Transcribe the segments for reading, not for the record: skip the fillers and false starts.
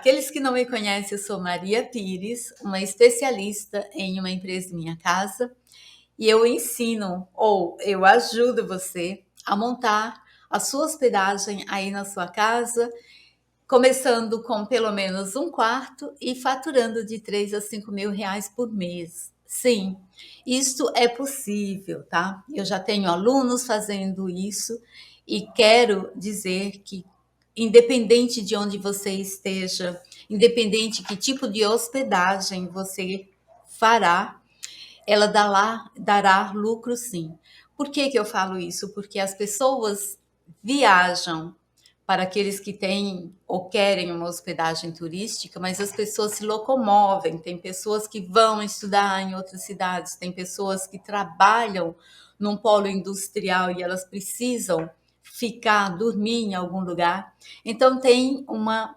aqueles que não me conhecem, eu sou Maria Pires, uma especialista em uma empresa Minha Casa, e eu ensino ou eu ajudo você a montar a sua hospedagem aí na sua casa, começando com pelo menos um quarto e faturando de 3 a 5 mil reais por mês. Sim, isso é possível, tá? Eu já tenho alunos fazendo isso e quero dizer que, independente de onde você esteja, independente que tipo de hospedagem você fará, ela dará lucro sim. Por que que eu falo isso? Porque as pessoas viajam para aqueles que têm ou querem uma hospedagem turística, mas as pessoas se locomovem. Tem pessoas que vão estudar em outras cidades, tem pessoas que trabalham num polo industrial e elas precisam ficar, dormir em algum lugar. Então, tem uma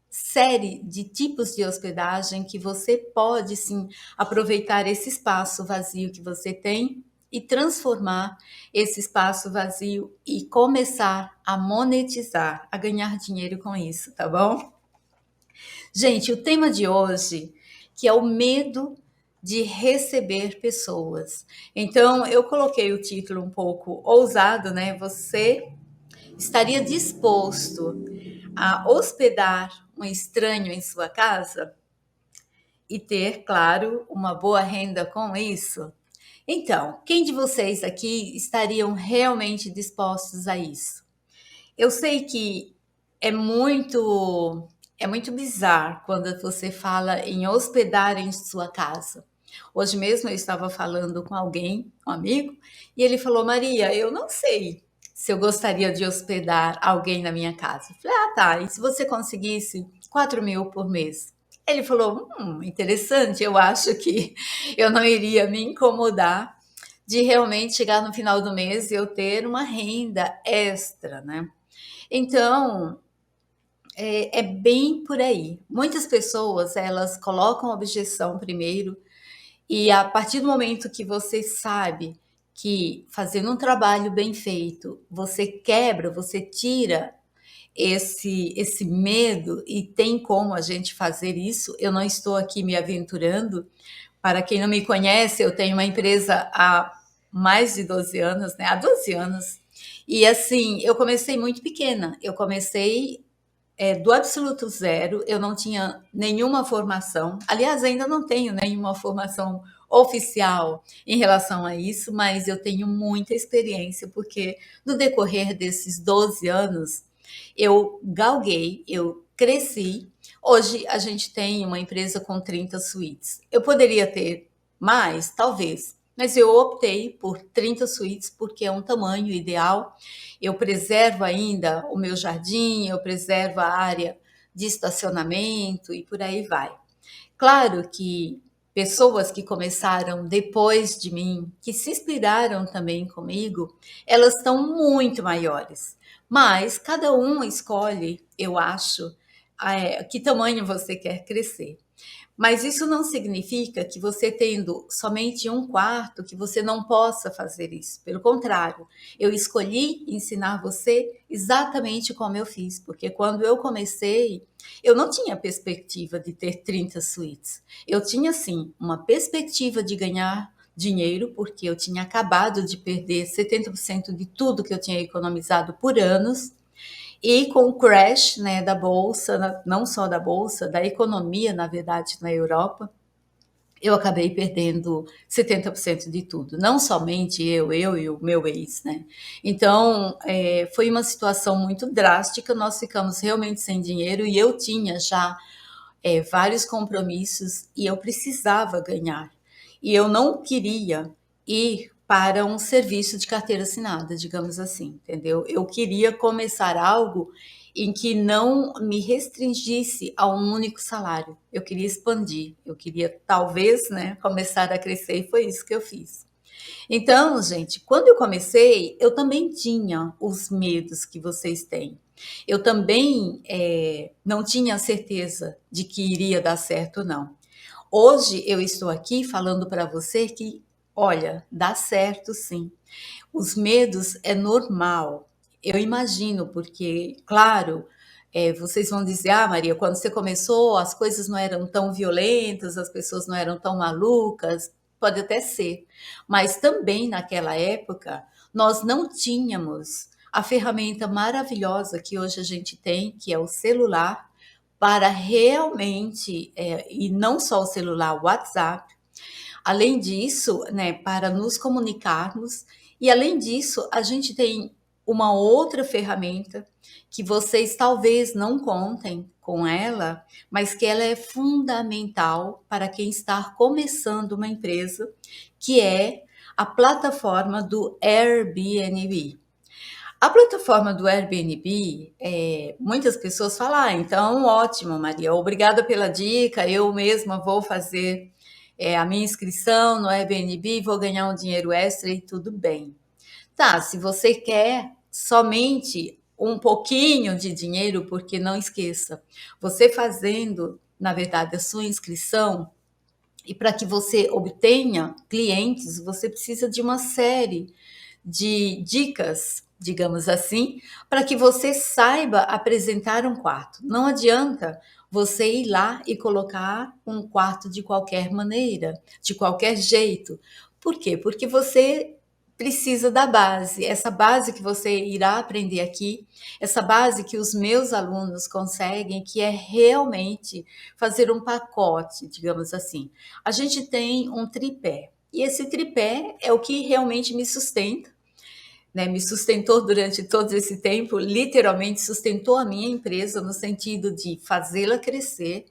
série de tipos de hospedagem que você pode sim aproveitar esse espaço vazio que você tem e transformar esse espaço vazio e começar a monetizar, a ganhar dinheiro com isso, tá bom? Gente, o tema de hoje, que é o medo de receber pessoas. Então, eu coloquei o título um pouco ousado, né? Você estaria disposto a hospedar um estranho em sua casa e ter, claro, uma boa renda com isso? Então, quem de vocês aqui estariam realmente dispostos a isso? Eu sei que é muito é muito bizarro quando você fala em hospedar em sua casa. Hoje mesmo eu estava falando com alguém, um amigo, e ele falou: Maria, eu não sei se eu gostaria de hospedar alguém na minha casa. Eu falei: ah, tá. E se você conseguisse 4 mil por mês? Ele falou: interessante. Eu acho que eu não iria me incomodar de realmente chegar no final do mês e eu ter uma renda extra, né? Então, é bem por aí. Muitas pessoas, elas colocam objeção primeiro, e a partir do momento que você sabe que fazendo um trabalho bem feito, você quebra, você tira esse medo e tem como a gente fazer isso. Eu não estou aqui me aventurando. Para quem não me conhece, eu tenho uma empresa há mais de 12 anos, né? Há 12 anos. E assim, eu comecei muito pequena. Eu comecei do absoluto zero, eu não tinha nenhuma formação. Aliás, ainda não tenho nenhuma formação oficial em relação a isso, mas eu tenho muita experiência, porque no decorrer desses 12 anos, eu galguei, eu cresci. Hoje a gente tem uma empresa com 30 suítes. Eu poderia ter mais, talvez, mas eu optei por 30 suítes porque é um tamanho ideal. Eu preservo ainda o meu jardim, eu preservo a área de estacionamento e por aí vai. Claro que pessoas que começaram depois de mim, que se inspiraram também comigo, elas estão muito maiores. Mas cada um escolhe, eu acho, que tamanho você quer crescer. Mas isso não significa que você tendo somente um quarto, que você não possa fazer isso. Pelo contrário, eu escolhi ensinar você exatamente como eu fiz, porque quando eu comecei, eu não tinha perspectiva de ter 30 suítes. Eu tinha, sim, uma perspectiva de ganhar dinheiro, porque eu tinha acabado de perder 70% de tudo que eu tinha economizado por anos, e com o crash, né, da bolsa, não só da bolsa, da economia, na verdade, na Europa, eu acabei perdendo 70% de tudo. Não somente eu e o meu ex, né? Então, foi uma situação muito drástica. Nós ficamos realmente sem dinheiro e eu tinha já vários compromissos e eu precisava ganhar. E eu não queria ir para um serviço de carteira assinada, digamos assim, entendeu? Eu queria começar algo em que não me restringisse a um único salário. Eu queria expandir, eu queria talvez, né, começar a crescer e foi isso que eu fiz. Então, gente, quando eu comecei, eu também tinha os medos que vocês têm. Eu também não tinha certeza de que iria dar certo ou não. Hoje eu estou aqui falando para você que, olha, dá certo sim. Os medos é normal. Eu imagino, porque, claro, Vocês vão dizer: "Ah, Maria, quando você começou, as coisas não eram tão violentas, as pessoas não eram tão malucas". Pode até ser, mas também naquela época, nós não tínhamos a ferramenta maravilhosa que hoje a gente tem, que é o celular, para realmente, e não só o celular, o WhatsApp. Além disso, né, para nos comunicarmos, e além disso, a gente tem uma outra ferramenta que vocês talvez não contem com ela, mas que ela é fundamental para quem está começando uma empresa, que é a plataforma do Airbnb. A plataforma do Airbnb, muitas pessoas falam: "Ah, então ótimo, Maria, obrigada pela dica, eu mesma vou fazer, a minha inscrição no Airbnb, vou ganhar um dinheiro extra e tudo bem". Tá, se você quer somente um pouquinho de dinheiro, porque não esqueça, você fazendo, na verdade, a sua inscrição, e para que você obtenha clientes, você precisa de uma série de dicas, digamos assim, para que você saiba apresentar um quarto. Não adianta você ir lá e colocar um quarto de qualquer maneira, de qualquer jeito. Por quê? Porque você precisa da base, essa base que você irá aprender aqui, essa base que os meus alunos conseguem, que é realmente fazer um pacote, digamos assim. A gente tem um tripé, e esse tripé é o que realmente me sustenta, né, me sustentou durante todo esse tempo, literalmente sustentou a minha empresa no sentido de fazê-la crescer,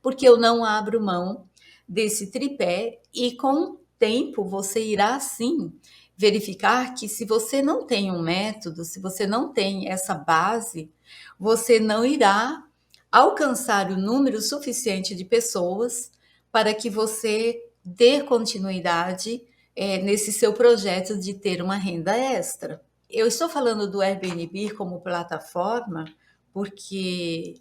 porque eu não abro mão desse tripé e com o tempo você irá sim verificar que se você não tem um método, se você não tem essa base, você não irá alcançar o número suficiente de pessoas para que você dê continuidade nesse seu projeto de ter uma renda extra. Eu estou falando do Airbnb como plataforma porque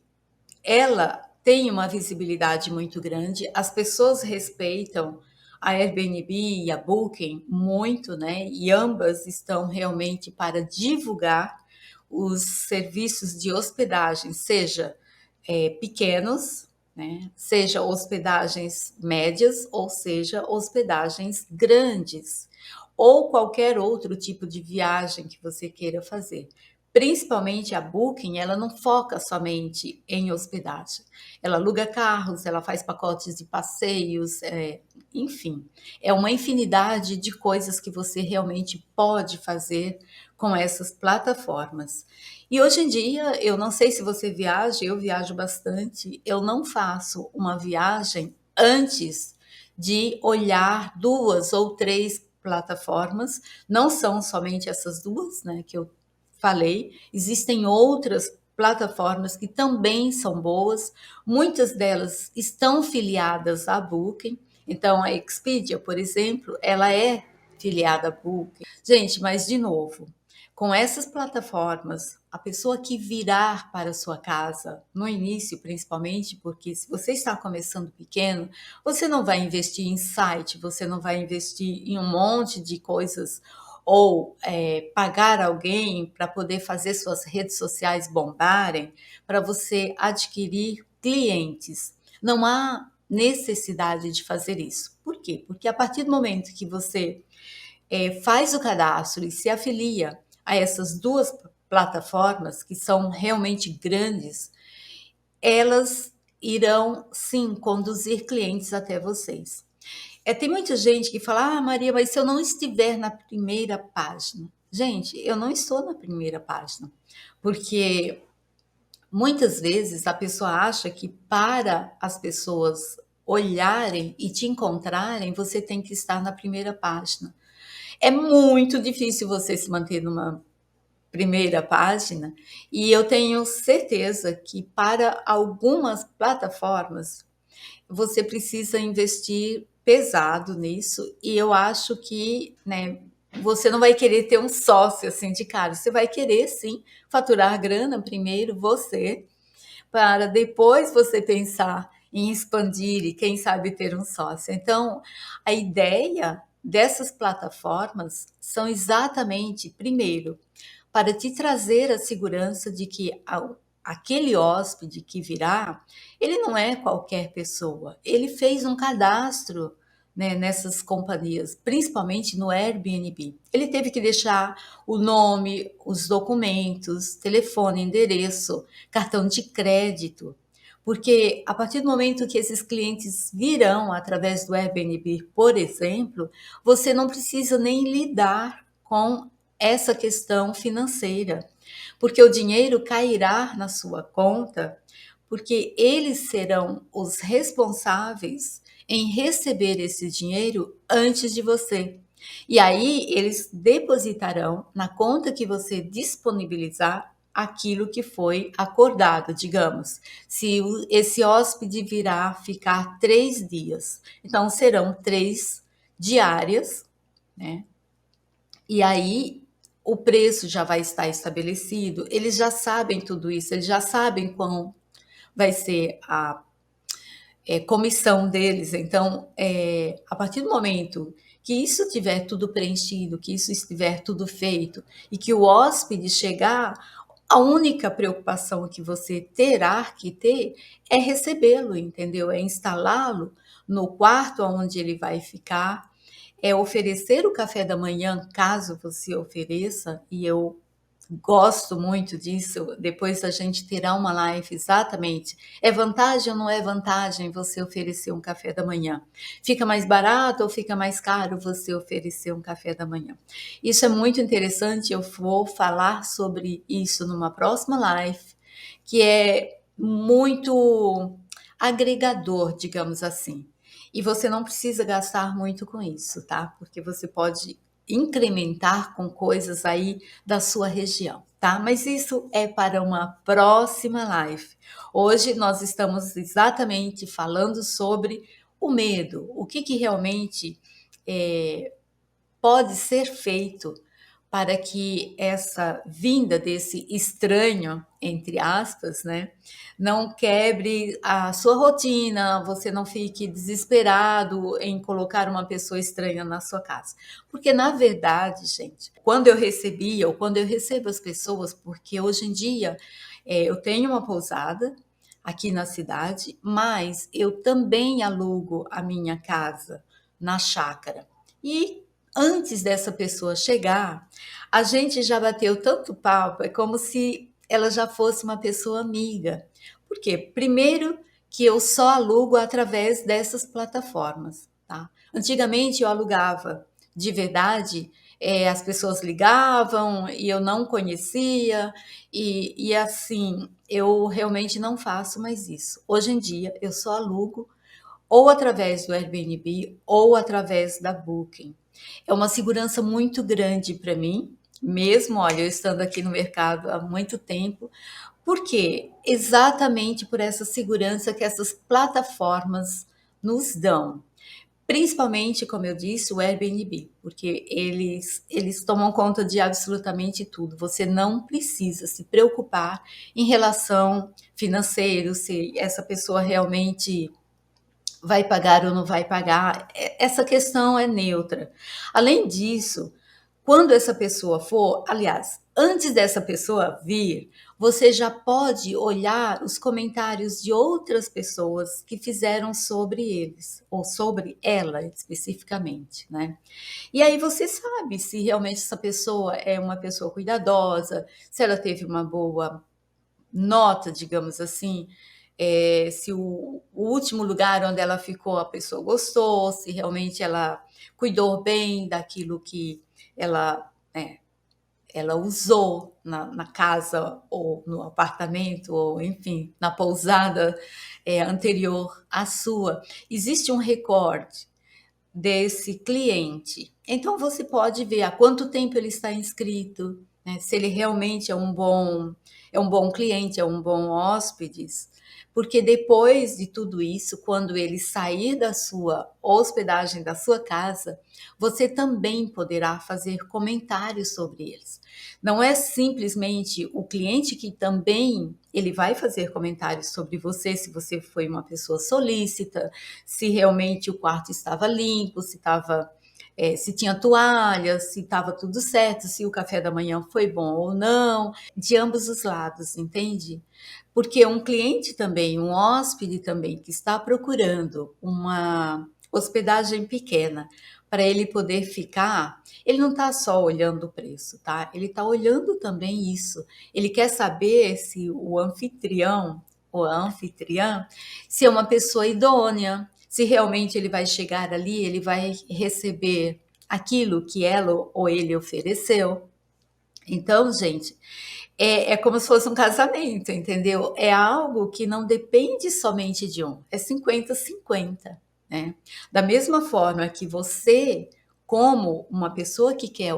ela tem uma visibilidade muito grande, as pessoas respeitam a Airbnb e a Booking muito, né? E ambas estão realmente para divulgar os serviços de hospedagem, seja pequenos, né? Seja hospedagens médias ou seja hospedagens grandes, ou qualquer outro tipo de viagem que você queira fazer. Principalmente a Booking, ela não foca somente em hospedagem. Ela aluga carros, ela faz pacotes de passeios, enfim, é uma infinidade de coisas que você realmente pode fazer com essas plataformas. E hoje em dia, eu não sei se você viaja, eu viajo bastante, eu não faço uma viagem antes de olhar 2 ou 3 plataformas, não são somente essas 2, né, que eu falei, existem outras plataformas que também são boas, muitas delas estão filiadas à Booking, então a Expedia, por exemplo, ela é filiada à Booking. Gente, mas de novo, com essas plataformas, a pessoa que virá para a sua casa, no início principalmente, porque se você está começando pequeno, você não vai investir em site, você não vai investir em um monte de coisas ou pagar alguém para poder fazer suas redes sociais bombarem, para você adquirir clientes. Não há necessidade de fazer isso. Por quê? Porque a partir do momento que você faz o cadastro e se afilia a essas 2 plataformas, que são realmente grandes, elas irão sim conduzir clientes até vocês. Tem muita gente que fala: "Ah, Maria, mas se eu não estiver na primeira página". Gente, eu não estou na primeira página, porque muitas vezes a pessoa acha que para as pessoas olharem e te encontrarem, você tem que estar na primeira página. É muito difícil você se manter numa primeira página, e eu tenho certeza que para algumas plataformas você precisa investir pesado nisso, e eu acho que, né, você não vai querer ter um sócio assim de cara, você vai querer sim faturar grana primeiro você, para depois você pensar em expandir e quem sabe ter um sócio. Então, a ideia dessas plataformas são exatamente, primeiro, para te trazer a segurança de que aquele hóspede que virá, ele não é qualquer pessoa. Ele fez um cadastro, né, nessas companhias, principalmente no Airbnb. Ele teve que deixar o nome, os documentos, telefone, endereço, cartão de crédito, porque a partir do momento que esses clientes virão através do Airbnb, por exemplo, você não precisa nem lidar com essa questão financeira, porque o dinheiro cairá na sua conta, porque eles serão os responsáveis em receber esse dinheiro antes de você. E aí eles depositarão na conta que você disponibilizar aquilo que foi acordado, digamos. Se esse hóspede virá ficar 3 dias, então serão 3 diárias, né? E aí o preço já vai estar estabelecido, eles já sabem tudo isso, eles já sabem quão vai ser a comissão deles. Então, a partir do momento que isso tiver tudo preenchido, que isso estiver tudo feito e que o hóspede chegar, a única preocupação que você terá que ter é recebê-lo, entendeu? É instalá-lo no quarto onde ele vai ficar, é oferecer o café da manhã, caso você ofereça, e eu gosto muito disso. Depois a gente terá uma live exatamente. É vantagem ou não é vantagem você oferecer um café da manhã? Fica mais barato ou fica mais caro você oferecer um café da manhã? Isso é muito interessante. Eu vou falar sobre isso numa próxima live, que é muito agregador, digamos assim. E você não precisa gastar muito com isso, tá? Porque você pode incrementar com coisas aí da sua região, tá? Mas isso é para uma próxima live. Hoje nós estamos exatamente falando sobre o medo, o que realmente é, pode ser feito para que essa vinda desse estranho, entre aspas, né, não quebre a sua rotina, você não fique desesperado em colocar uma pessoa estranha na sua casa. Porque, na verdade, gente, quando eu recebia ou quando eu recebo as pessoas, porque hoje em dia eu tenho uma pousada aqui na cidade, mas eu também alugo a minha casa na chácara. E antes dessa pessoa chegar, a gente já bateu tanto papo, é como se ela já fosse uma pessoa amiga. Por quê? Primeiro que eu só alugo através dessas plataformas, tá? Antigamente eu alugava de verdade, as pessoas ligavam e eu não conhecia, e assim, eu realmente não faço mais isso. Hoje em dia eu só alugo ou através do Airbnb ou através da Booking. É uma segurança muito grande para mim, mesmo, olha, eu estando aqui no mercado há muito tempo, porque exatamente por essa segurança que essas plataformas nos dão. Principalmente, como eu disse, o Airbnb, porque eles tomam conta de absolutamente tudo. Você não precisa se preocupar em relação financeiro, se essa pessoa realmente vai pagar ou não vai pagar. Essa questão é neutra. Além disso, quando essa pessoa for, aliás, antes dessa pessoa vir, você já pode olhar os comentários de outras pessoas que fizeram sobre eles, ou sobre ela especificamente, né? E aí você sabe se realmente essa pessoa é uma pessoa cuidadosa, se ela teve uma boa nota, digamos assim, se o último lugar onde ela ficou a pessoa gostou, se realmente ela cuidou bem daquilo que ela, ela usou na casa ou no apartamento, ou enfim, na pousada anterior à sua. Existe um recorde desse cliente. Então você pode ver há quanto tempo ele está inscrito, né? Se ele realmente é um bom cliente, é um bom hóspede, porque depois de tudo isso, quando ele sair da sua hospedagem, da sua casa, você também poderá fazer comentários sobre eles. Não é simplesmente o cliente que também ele vai fazer comentários sobre você, se você foi uma pessoa solícita, se realmente o quarto estava limpo, se estava se tinha toalha, se estava tudo certo, se o café da manhã foi bom ou não, de ambos os lados, entende? Porque um cliente também, um hóspede também que está procurando uma hospedagem pequena para ele poder ficar, ele não está só olhando o preço, tá? Ele está olhando também isso. Ele quer saber se o anfitrião ou a anfitriã, se é uma pessoa idônea, se realmente ele vai chegar ali, ele vai receber aquilo que ela ou ele ofereceu. Então, gente, é como se fosse um casamento, entendeu? É algo que não depende somente de um, é 50-50, né? Da mesma forma que você, como uma pessoa que quer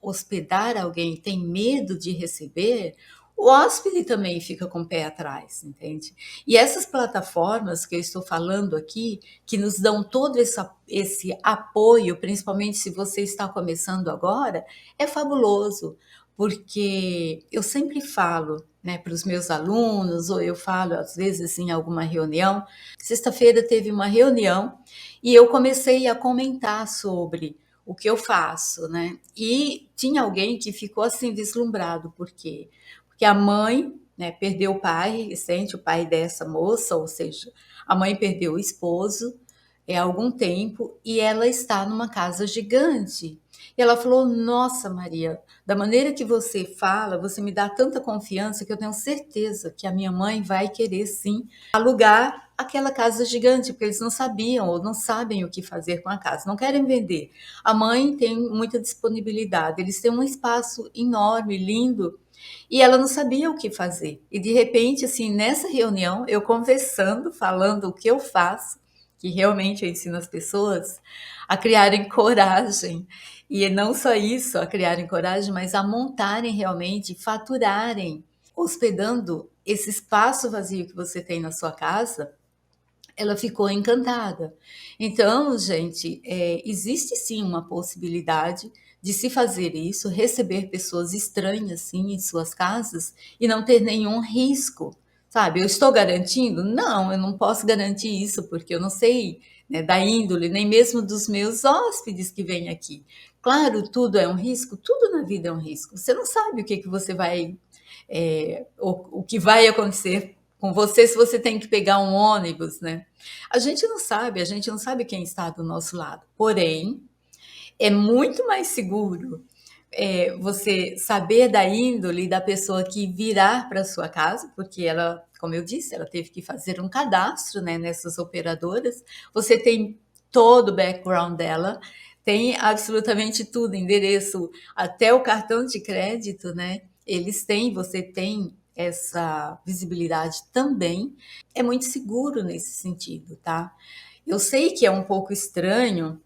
hospedar alguém, tem medo de receber, o hóspede também fica com o pé atrás, entende? E essas plataformas que eu estou falando aqui, que nos dão todo esse apoio, principalmente se você está começando agora, é fabuloso, porque eu sempre falo, né, para os meus alunos, ou eu falo às vezes em alguma reunião. Sexta-feira teve uma reunião e eu comecei a comentar sobre o que eu faço, né? E tinha alguém que ficou assim deslumbrado, por quê? Porque a mãe, né, perdeu o pai recente, o pai dessa moça, ou seja, a mãe perdeu o esposo há algum tempo e ela está numa casa gigante. E ela falou: Nossa, Maria, da maneira que você fala, você me dá tanta confiança que eu tenho certeza que a minha mãe vai querer sim alugar aquela casa gigante, porque eles não sabiam ou não sabem o que fazer com a casa, não querem vender. A mãe tem muita disponibilidade, eles têm um espaço enorme, lindo, e ela não sabia o que fazer. E de repente, assim, nessa reunião, eu conversando, falando o que eu faço, que realmente eu ensino as pessoas a criarem coragem. E não só isso, a criarem coragem, mas a montarem realmente, faturarem, hospedando esse espaço vazio que você tem na sua casa. Ela ficou encantada. Então, gente, existe sim uma possibilidade de se fazer isso, receber pessoas estranhas, sim, em suas casas e não ter nenhum risco, sabe? Eu estou garantindo? Não, eu não posso garantir isso porque eu não sei, né, da índole, nem mesmo dos meus hóspedes que vêm aqui. Claro, tudo é um risco, tudo na vida é um risco. Você não sabe o que você vai, o que vai acontecer com você se você tem que pegar um ônibus, né? A gente não sabe quem está do nosso lado. Porém, é muito mais seguro você saber da índole da pessoa que virá para sua casa, porque ela, como eu disse, ela teve que fazer um cadastro, né, nessas operadoras. Você tem todo o background dela, tem absolutamente tudo, endereço, até o cartão de crédito, né? Eles têm, você tem essa visibilidade também. É muito seguro nesse sentido, tá? Eu sei que é um pouco estranho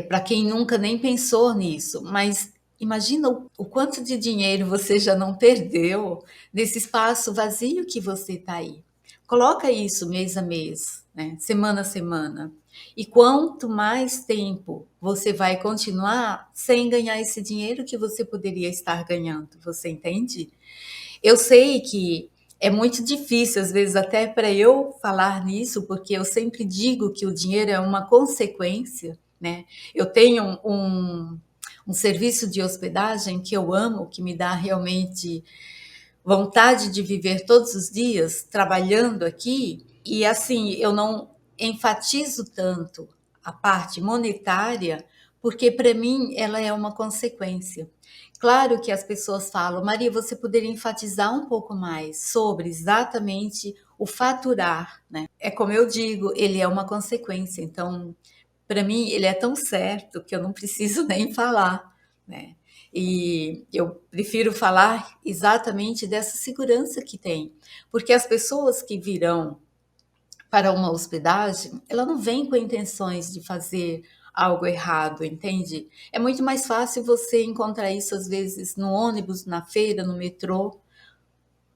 para quem nunca nem pensou nisso, mas imagina o quanto de dinheiro você já não perdeu nesse espaço vazio que você está aí. Coloca isso mês a mês, né? Semana a semana. E quanto mais tempo você vai continuar sem ganhar esse dinheiro que você poderia estar ganhando, você entende? Eu sei que é muito difícil, às vezes, até para eu falar nisso, porque eu sempre digo que o dinheiro é uma consequência, né? Eu tenho um serviço de hospedagem que eu amo, que me dá realmente vontade de viver todos os dias trabalhando aqui, e assim, eu não enfatizo tanto a parte monetária, porque para mim ela é uma consequência. Claro que as pessoas falam, Maria, você poderia enfatizar um pouco mais sobre exatamente o faturar, né? É como eu digo, ele é uma consequência. Então, para mim, ele é tão certo que eu não preciso nem falar, né? E eu prefiro falar exatamente dessa segurança que tem, porque as pessoas que virão para uma hospedagem, ela não vem com intenções de fazer algo errado, entende? É muito mais fácil você encontrar isso às vezes no ônibus, na feira, no metrô.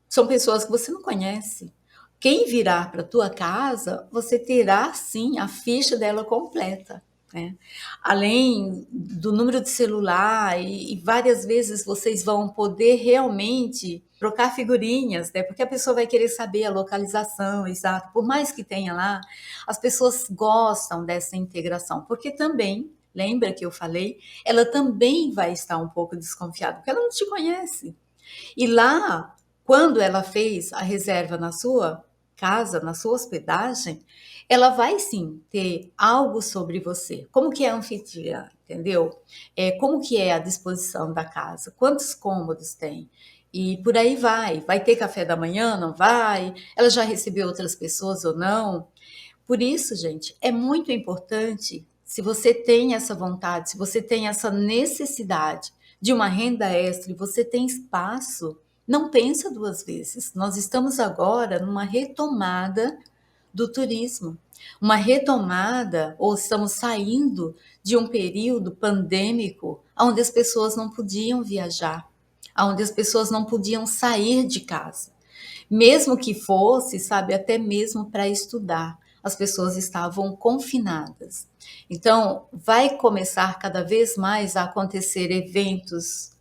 São pessoas que você não conhece. Quem virá para a tua casa, você terá sim a ficha dela completa, né? Além do número de celular e várias vezes vocês vão poder realmente trocar figurinhas, né? Porque a pessoa vai querer saber a localização exata. Por mais que tenha lá, as pessoas gostam dessa integração, porque também lembra que eu falei? Ela também vai estar um pouco desconfiada, porque ela não te conhece. E lá, quando ela fez a reserva na sua casa, na sua hospedagem, ela vai sim ter algo sobre você. Como que é a anfitriã, entendeu? Como que é a disposição da casa, quantos cômodos tem. E por aí vai. Vai ter café da manhã? Não vai? Ela já recebeu outras pessoas ou não? Por isso, gente, é muito importante, se você tem essa vontade, se você tem essa necessidade de uma renda extra e você tem espaço, não pensa duas vezes. Nós estamos agora numa retomada do turismo, uma retomada, ou estamos saindo de um período pandêmico onde as pessoas não podiam viajar, onde as pessoas não podiam sair de casa. Mesmo que fosse, sabe, até mesmo para estudar, as pessoas estavam confinadas. Então, vai começar cada vez mais a acontecer eventos,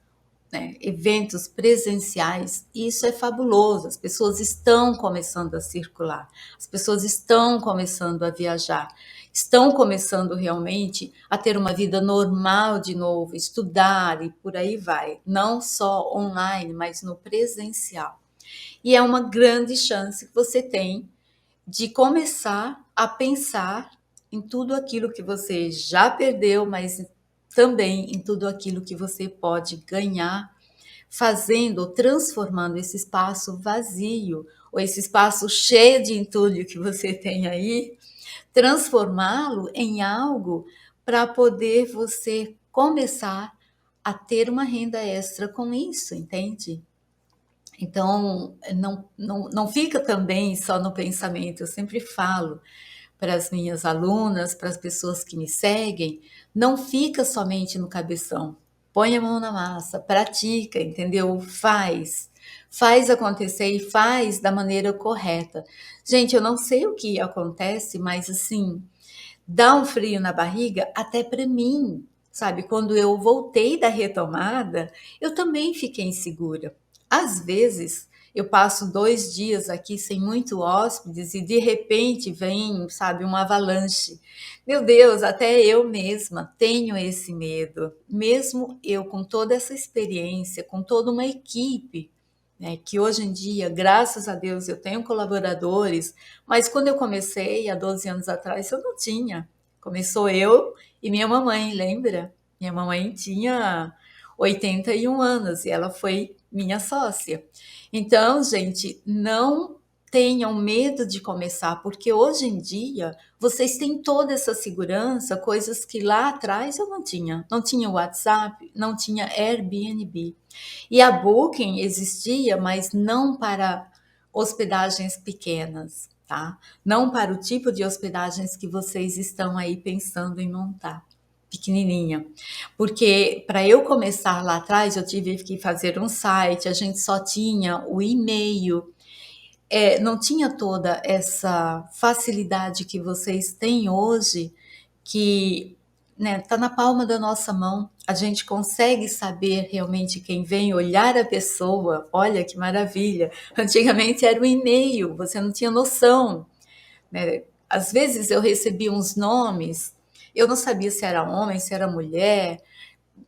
né, eventos presenciais, e isso é fabuloso. As pessoas estão começando a circular, as pessoas estão começando a viajar, estão começando realmente a ter uma vida normal de novo, estudar e por aí vai, não só online, mas no presencial. E é uma grande chance que você tem de começar a pensar em tudo aquilo que você já perdeu, mas também em tudo aquilo que você pode ganhar fazendo, transformando esse espaço vazio, ou esse espaço cheio de entulho que você tem aí, transformá-lo em algo para poder você começar a ter uma renda extra com isso, entende? Então, não fica também só no pensamento. Eu sempre falo para as minhas alunas, para as pessoas que me seguem, não fica somente no cabeção. Põe a mão na massa, pratica, entendeu? Faz acontecer e faz da maneira correta. Gente, eu não sei o que acontece, mas assim, dá um frio na barriga até para mim, sabe? Quando eu voltei da retomada, eu também fiquei insegura. Às vezes, eu passo 2 dias aqui sem muito hóspedes e de repente vem, sabe, uma avalanche. Meu Deus, até eu mesma tenho esse medo. Mesmo eu com toda essa experiência, com toda uma equipe, né, que hoje em dia, graças a Deus, eu tenho colaboradores, mas quando eu comecei, há 12 anos atrás, eu não tinha. Começou eu e minha mamãe, lembra? Minha mamãe tinha 81 anos e ela foi minha sócia. Então, gente, não tenham medo de começar, porque hoje em dia vocês têm toda essa segurança, coisas que lá atrás eu não tinha. Não tinha WhatsApp, não tinha Airbnb. E a Booking existia, mas não para hospedagens pequenas, tá? Não para o tipo de hospedagens que vocês estão aí pensando em montar, pequenininha. Porque para eu começar lá atrás, eu tive que fazer um site, a gente só tinha o e-mail, não tinha toda essa facilidade que vocês têm hoje, que né, tá na palma da nossa mão. A gente consegue saber realmente quem vem, olhar a pessoa. Olha que maravilha. Antigamente era o e-mail, você não tinha noção, né? Às vezes eu recebia uns nomes, eu não sabia se era homem, se era mulher,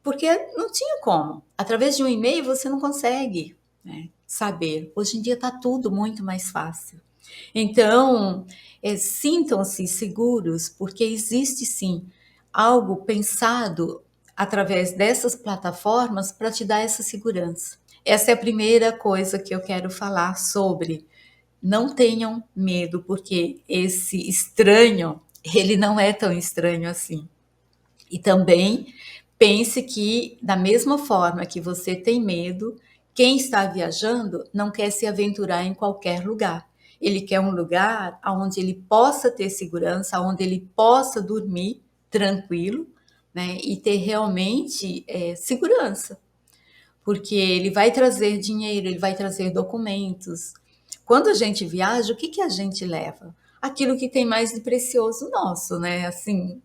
porque não tinha como. Através de um e-mail você não consegue, né, saber. Hoje em dia está tudo muito mais fácil. Então, sintam-se seguros, porque existe sim algo pensado através dessas plataformas para te dar essa segurança. Essa é a primeira coisa que eu quero falar sobre. Não tenham medo, porque esse estranho, ele não é tão estranho assim. E também pense que, da mesma forma que você tem medo, quem está viajando não quer se aventurar em qualquer lugar. Ele quer um lugar onde ele possa ter segurança, onde ele possa dormir tranquilo, né? E ter realmente segurança, porque ele vai trazer dinheiro, ele vai trazer documentos. Quando a gente viaja, o que que a gente leva? Aquilo que tem mais de precioso nosso, né? Assim,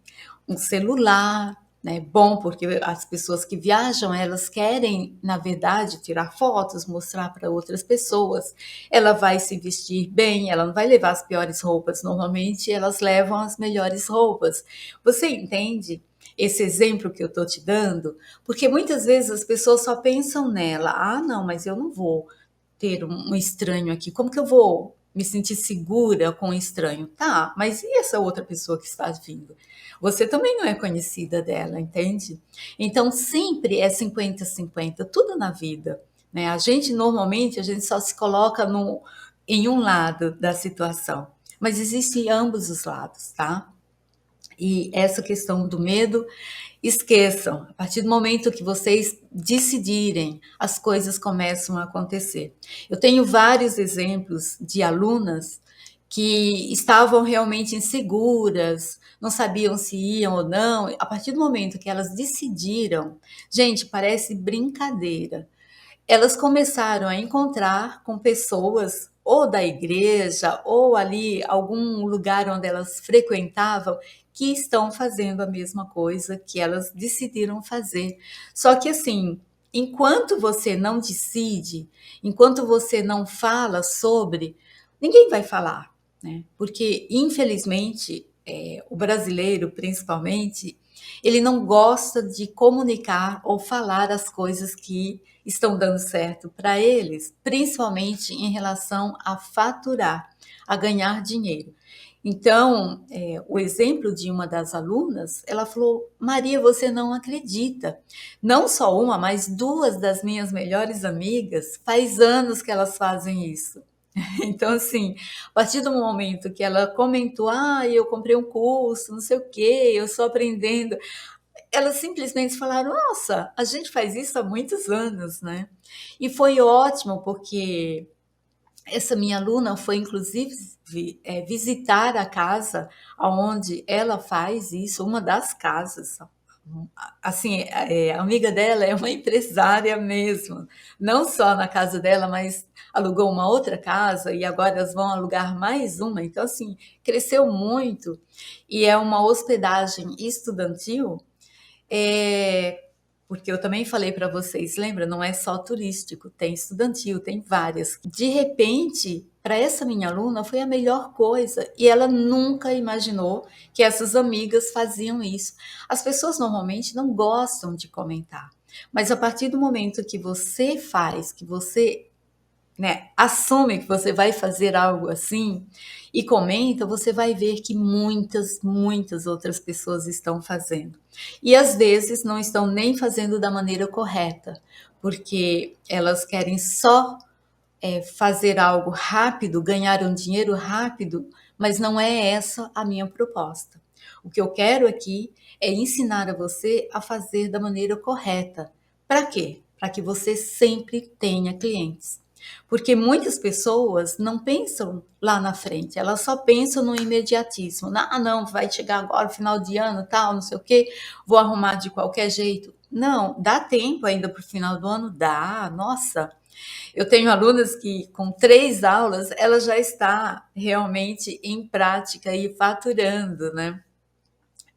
um celular, né? Bom, porque as pessoas que viajam, elas querem, na verdade, tirar fotos, mostrar para outras pessoas. Ela vai se vestir bem, ela não vai levar as piores roupas. Normalmente, elas levam as melhores roupas. Você entende? esse exemplo que eu estou te dando, porque muitas vezes as pessoas só pensam nela. Ah, não, mas eu não vou ter um estranho aqui. Como que eu vou me sentir segura com um estranho? Tá, mas e essa outra pessoa que está vindo? Você também não é conhecida dela, entende? Então sempre é 50-50, tudo na vida, né? A gente só se coloca no, em um lado da situação, mas existem ambos os lados, tá? E essa questão do medo, esqueçam. A partir do momento que vocês decidirem, as coisas começam a acontecer. Eu tenho vários exemplos de alunas que estavam realmente inseguras, não sabiam se iam ou não. A partir do momento que elas decidiram, gente, parece brincadeira, elas começaram a encontrar com pessoas ou da igreja ou ali algum lugar onde elas frequentavam que estão fazendo a mesma coisa que elas decidiram fazer. Só que assim, enquanto você não decide, enquanto você não fala sobre, ninguém vai falar, né? Porque infelizmente o brasileiro, principalmente, ele não gosta de comunicar ou falar as coisas que estão dando certo para eles, principalmente em relação a faturar, a ganhar dinheiro. Então, o exemplo de uma das alunas, ela falou: Maria, você não acredita. Não só uma, mas duas das minhas melhores amigas, faz anos que elas fazem isso. Então, assim, a partir do momento que ela comentou, ah, eu comprei um curso, não sei o quê, eu estou aprendendo, elas simplesmente falaram: "Nossa, a gente faz isso há muitos anos", né. E foi ótimo, porque essa minha aluna foi inclusive visitar a casa aonde ela faz isso, uma das casas. Assim, a amiga dela é uma empresária mesmo, não só na casa dela, mas alugou uma outra casa e agora elas vão alugar mais uma. Então, assim, cresceu muito e é uma hospedagem estudantil, porque eu também falei para vocês, lembra? Não é só turístico, tem estudantil, tem várias. De repente, para essa minha aluna foi a melhor coisa e ela nunca imaginou que essas amigas faziam isso. As pessoas normalmente não gostam de comentar, mas a partir do momento que você faz, que você, né, assume que você vai fazer algo assim e comenta, você vai ver que muitas, muitas outras pessoas estão fazendo. E às vezes não estão nem fazendo da maneira correta, porque elas querem só fazer algo rápido, ganhar um dinheiro rápido, mas não é essa a minha proposta. O que eu quero aqui é ensinar a você a fazer da maneira correta. Para quê? Para que você sempre tenha clientes. Porque muitas pessoas não pensam lá na frente, elas só pensam no imediatismo. Ah, não, vai chegar agora, final de ano, tal, não sei o quê, vou arrumar de qualquer jeito. Não, dá tempo ainda para o final do ano? Dá, nossa. Eu tenho alunas que, com 3 aulas, ela já está realmente em prática e faturando, né?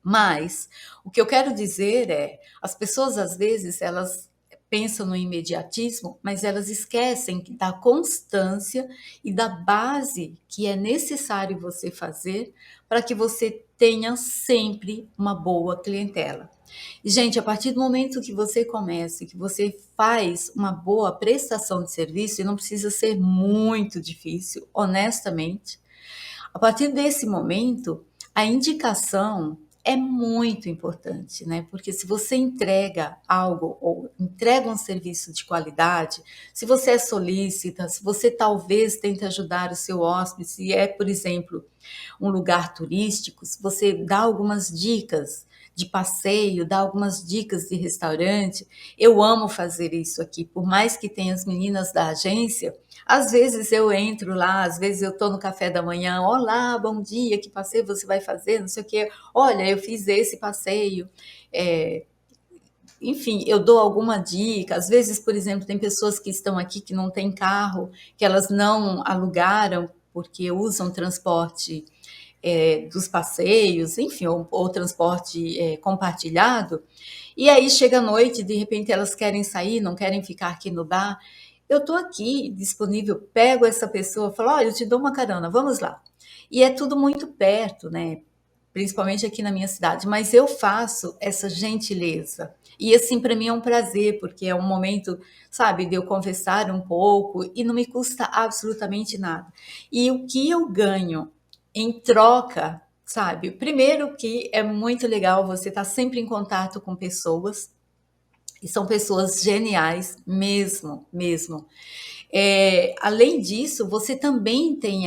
Mas o que eu quero dizer é, as pessoas às vezes elas pensam no imediatismo, mas elas esquecem da constância e da base que é necessário você fazer para que você tenha sempre uma boa clientela. E, gente, a partir do momento que você começa, que você faz uma boa prestação de serviço, e não precisa ser muito difícil, honestamente, a partir desse momento, a indicação é muito importante, né? Porque se você entrega algo ou entrega um serviço de qualidade, se você é solícita, se você talvez tente ajudar o seu hóspede, se é, por exemplo, um lugar turístico, se você dá algumas dicas de passeio, dá algumas dicas de restaurante. Eu amo fazer isso aqui, por mais que tenha as meninas da agência, às vezes eu entro lá, às vezes eu estou no café da manhã, olá, bom dia, que passeio você vai fazer, não sei o quê. Olha, eu fiz esse passeio. É, enfim, eu dou alguma dica. Às vezes, por exemplo, tem pessoas que estão aqui que não têm carro, que elas não alugaram porque usam transporte dos passeios, enfim, ou transporte compartilhado. E aí chega a noite, de repente elas querem sair, não querem ficar aqui no bar. Eu estou aqui disponível, pego essa pessoa, falo, olha, eu te dou uma carona, vamos lá. E é tudo muito perto, né? principalmente aqui na minha cidade, mas eu faço essa gentileza. E assim, para mim é um prazer, porque é um momento, sabe, de eu conversar um pouco e não me custa absolutamente nada. E o que eu ganho em troca, sabe? Primeiro que é muito legal você estar sempre em contato com pessoas, e são pessoas geniais mesmo, mesmo. Além disso, você também tem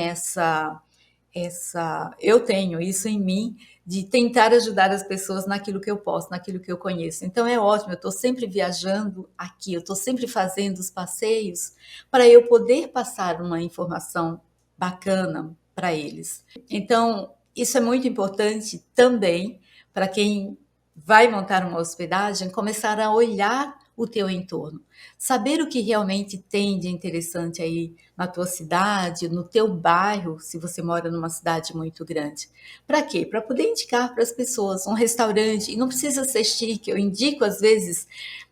eu tenho isso em mim de tentar ajudar as pessoas naquilo que eu posso, naquilo que eu conheço. Então é ótimo, eu estou sempre viajando aqui, eu estou sempre fazendo os passeios para eu poder passar uma informação bacana para eles. Então, isso é muito importante também para quem vai montar uma hospedagem, começar a olhar o teu entorno, saber o que realmente tem de interessante aí na tua cidade, no teu bairro, se você mora numa cidade muito grande. Para quê? Para poder indicar para as pessoas um restaurante, e não precisa ser chique, eu indico às vezes,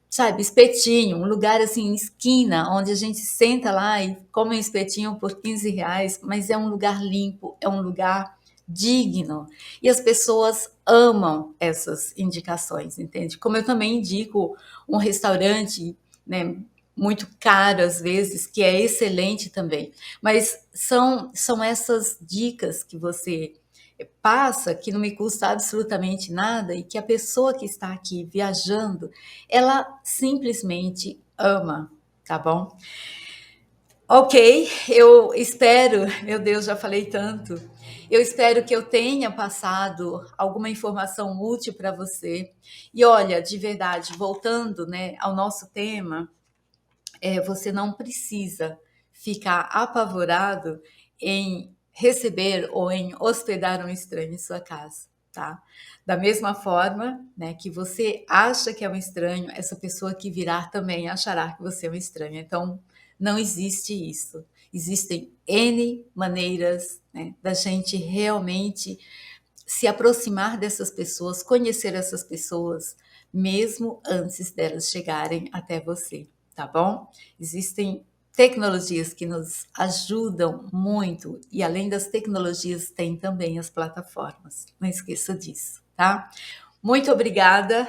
sabe, espetinho, um lugar assim, esquina, onde a gente senta lá e come um espetinho por R$ 15, mas é um lugar limpo, é um lugar digno. E as pessoas amam essas indicações, entende? Como eu também indico um restaurante, né, muito caro às vezes, que é excelente também. Mas são essas dicas que você passa, que não me custa absolutamente nada e que a pessoa que está aqui viajando, ela simplesmente ama, tá bom? Ok, eu espero, meu Deus, já falei tanto. Eu espero que eu tenha passado alguma informação útil para você. E olha, de verdade, voltando, né, ao nosso tema, você não precisa ficar apavorado em receber ou em hospedar um estranho em sua casa, tá? Da mesma forma, né, que você acha que é um estranho, essa pessoa que virá também achará que você é um estranho. Então, não existe isso. Existem N maneiras, né, da gente realmente se aproximar dessas pessoas, conhecer essas pessoas, mesmo antes delas chegarem até você, tá bom? Existem tecnologias que nos ajudam muito e além das tecnologias tem também as plataformas. Não esqueça disso, tá? Muito obrigada,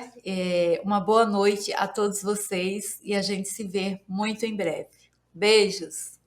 uma boa noite a todos vocês e a gente se vê muito em breve. Beijos!